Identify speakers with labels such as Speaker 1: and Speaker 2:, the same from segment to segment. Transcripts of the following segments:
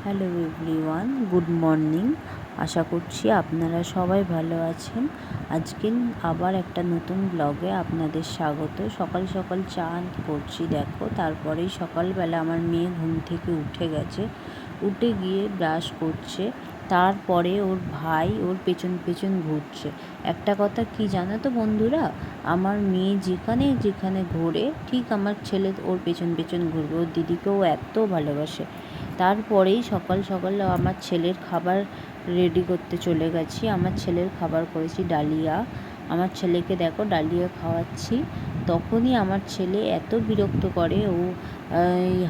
Speaker 1: Hello everyone, good morning. আশা করছি আপনারা সবাই ভালো আছেন। আজকে আবার একটা নতুন ব্লগে আপনাদের স্বাগত। সকাল সকাল চান করছি দেখো, তারপরেই সকালবেলা আমার মেয়ে ঘুম থেকে উঠে গেছে, উঠে গিয়ে ব্রাশ করছে। তারপরে ওর ভাই ওর পেছন পেছন ঘুরছে। একটা কথা কি জানো তো বন্ধুরা, আমার মেয়ে যেখানে যেখানে ঘোরে ঠিক আমার ছেলে ওর পেছন পেছন ঘুরবে। ওর দিদিকেও এত ভালোবাসে। তারপরেই সকাল সকাল আমার ছেলের খাবার রেডি করতে চলে গেছি। আমার ছেলের খাবার করেছি ডালিয়া। আমার ছেলেকে দেখো ডালিয়া খাওয়াচ্ছি। তখনই আমার ছেলে এত বিরক্ত করে, ও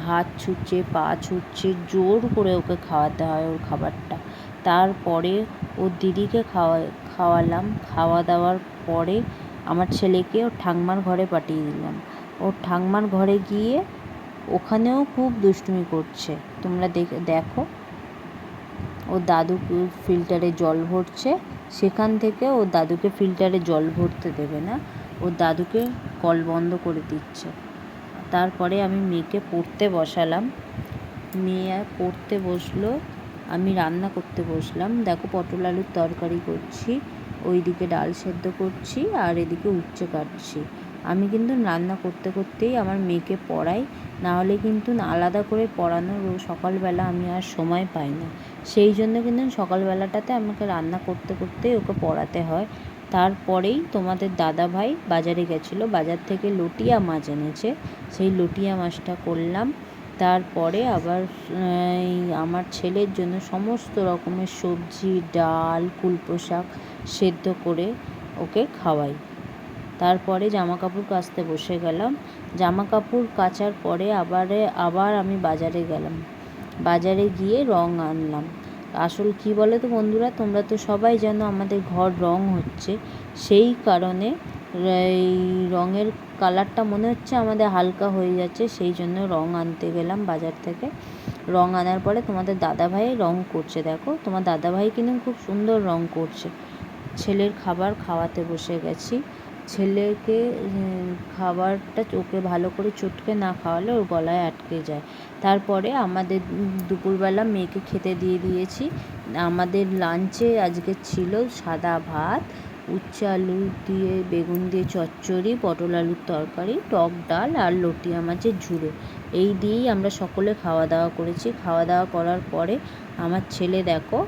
Speaker 1: হাত ছুটছে, পা ছুটছে, জোর করে ওকে খাওয়াতে হয় ওর খাবারটা। তারপরে ওর দিদিকে খাওয়ালাম। খাওয়া দাওয়ার পরে আমার ছেলেকে ওর ঠাম্মার ঘরে পাঠিয়ে দিলাম। ওর ঠাম্মার ঘরে গিয়ে ওখানেও খুব দুষ্টুমি করছে। তোমরা দেখো, ওর দাদু ফিল্টারে জল ভরছে। সেখান থেকে ওর দাদুকে ফিল্টারে জল ভরতে দেবে না, ওর দাদুকে কল বন্ধ করে দিচ্ছে। তারপরে আমি মেয়েকে পড়তে বসালাম। মেয়ে পড়তে বসলো, আমি রান্না করতে বসলাম। দেখো পটল আলুর তরকারি করছি, ওইদিকে ডাল সেদ্ধ করছি, আর এদিকে উচ্ছে কাটছি। আমি কিন্তু রান্না করতে করতেই আমার মেয়েকে পড়াই, নাহলে কিন্তু আলাদা করে পড়ানোর সকালবেলা আমি আর সময় পাই না। সেই জন্য কিন্তু সকালবেলাটাতে আমাকে রান্না করতে করতেই ওকে পড়াতে হয়। তারপরেই তোমাদের দাদা ভাই বাজারে গেছিলো, বাজার থেকে লটিয়া মাছ এনেছে, সেই লটিয়া মাছটা করলাম। তারপরে আবার আমার ছেলের জন্য সমস্ত রকমের সবজি, ডাল, কুলপো শাক সেদ্ধ করে ওকে খাওয়াই। তারপরে জামা কাপড় কাচতে বসে গেলাম। জামা কাপড় কাচার পরে আবার আমি বাজারে গেলাম। বাজারে গিয়ে রং আনলাম। আসল কি বলে তো বন্ধুরা, তোমরা তো সবাই জানো আমাদের ঘর রং হচ্ছে, সেই কারণে এই রঙের কালারটা মনে হচ্ছে আমাদের হালকা হয়ে যাচ্ছে, সেই জন্য রং আনতে গেলাম বাজার থেকে। রং আনার পরে তোমাদের দাদাভাই রং করছে। দেখো তোমার দাদাভাই কিন্তু খুব সুন্দর রং করছে। ছেলের খাবার খাওয়াতে বসে গেছি। ছেলেকে খাবারটা ওকে ভালো করে চটকে না খাওয়ালে ওর গলায় আটকে যায়। তারপরে আমাদের দুপুরবেলা মেয়েকে খেতে দিয়ে দিয়েছি। আমাদের লাঞ্চে আজকে ছিল সাদা ভাত, উচ্ছে আলু দিয়ে বেগুন দিয়ে চচ্চড়ি, পটল আলুর তরকারি, টক ডাল আর লটিয়া মাছের ঝুড়ো। এই দিয়েই আমরা সকলে খাওয়া দাওয়া করেছি। খাওয়া দাওয়া করার পরে আমার ছেলে দেখো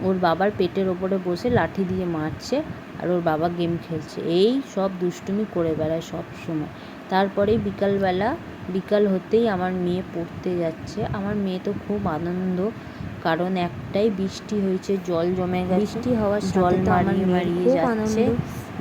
Speaker 1: ওর বাবার পেটের ওপরে বসে লাঠি দিয়ে মারছে, আর ওর বাবা গেম খেলছে। এই সব দুষ্টুমি করে বেড়ায় সব সময়। তারপরে বিকাল হতেই আমার মেয়ে পড়তে যাচ্ছে। আমার মেয়ে তো খুব আনন্দ, কারণ একটাই বৃষ্টি হয়েছে, জল জমে গেছে। বৃষ্টি হওয়ার জল মারিয়ে যাচ্ছে,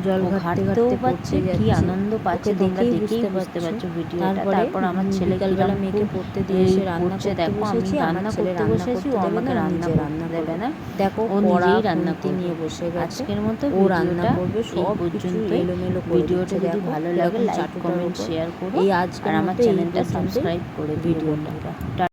Speaker 1: জল ঘাটতেও পাচ্ছে, কি আনন্দ পাচ্ছে তোমরা দেখেই বুঝতে পারছো ভিডিওটা। তারপর আমার ছেলে বিকালবেলা মেয়েকে পড়তে দিয়ে এসে রান্না করতে দেখো, আমি রান্না করতে বসেছি, ও আমাকে রান্না দেবে না। দেখো ও নিজেই রান্না নিয়ে বসে গেছে। আজকের মতো ও রান্না করবে, সব পর্যন্ত এলোমেলো। ভিডিওটা যদি ভালো লাগে লাইক কমেন্ট শেয়ার করো, আর আমার চ্যানেলটা সাবস্ক্রাইব করে ভিডিওটা।